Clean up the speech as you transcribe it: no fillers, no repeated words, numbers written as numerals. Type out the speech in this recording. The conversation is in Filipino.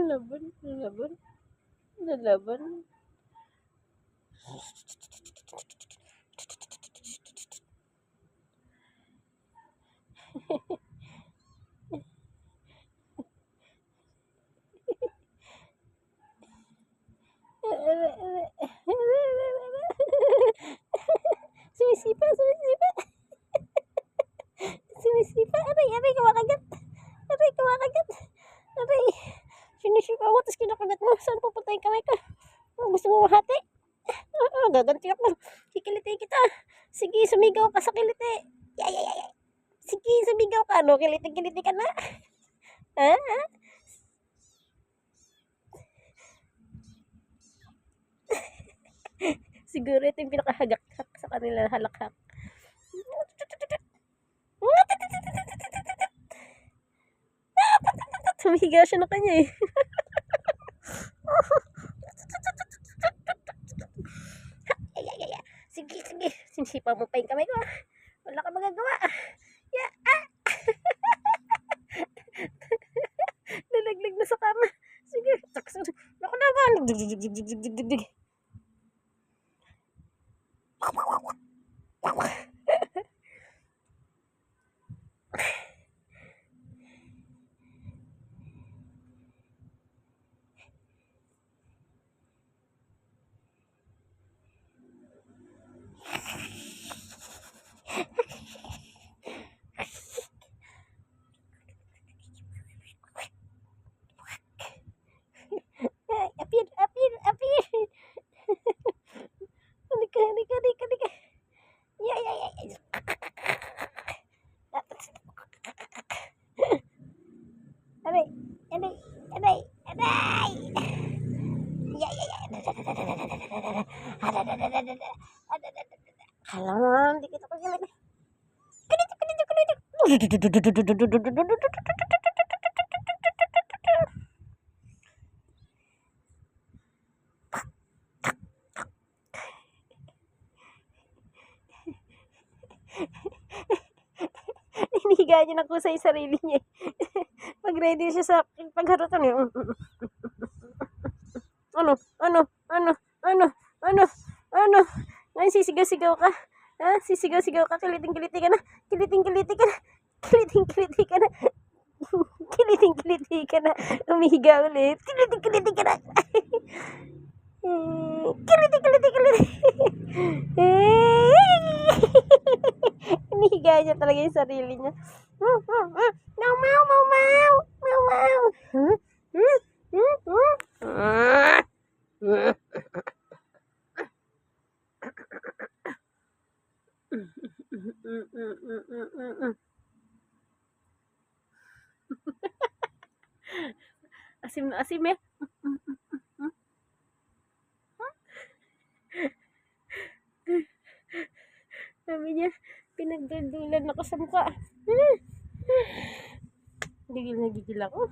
Lalaban, lalaban, lalaban. Sumisipa, sumisipa. Sumisipa. Aray, aray, kumakagat. Aray, kumakagat. Aray. Sinisipa mo, tapos kinakagat mo. Saan pupunta yung kamay ko? Gusto mo mahati? Gaganti ako. Kikilitin kita. Sige, sumigaw ka sa kiliti. Yay, yay, yay. Sige, sumigaw ka. Ano, kiliti-kiliti ka na. Ha? Siguro ito yung pinakahagak-hak sa kanila, halakhak. Sumigaw siya na kanya eh. Sige, sige. Sinisipa mo pa yung kamay ko. Wala ka magagawa. Yeah. Nalaglag na sa kama. Sige. Naku naman. Apir, apir, apir. Halika, halika, halika, halika. Yeah, yeah, yeah. Aray, aray, aray, aray. Yeah, yeah, yeah. Kala mo, hindi kita pagaling. Kanito, kanito, kanito. Hinihiga niya ng kusay yung sarili niya. Pag ready siya sa pagharutan niya. Ano? Ano? Ano? Ano? Ano? Ano? Ngayon sisigaw-sigaw ka. Ha? Sisigaw-sigaw ka. Kiliting-kiliti ka na. Kiliting-kiliti ka na. Kiliting-kiliti ka na. Kiliting-kiliti ka na. Umihiga ulit. Kiliting-kiliti ka na. Kiliti-kiliti, kiliti. Hinihiga niya talaga yung sarili niya. Mau, mau, mau, mau. Mau, mau. Asim na asim eh. Sabi niya, pinagdudulan ako sa mukha. Gigil na gigil ako.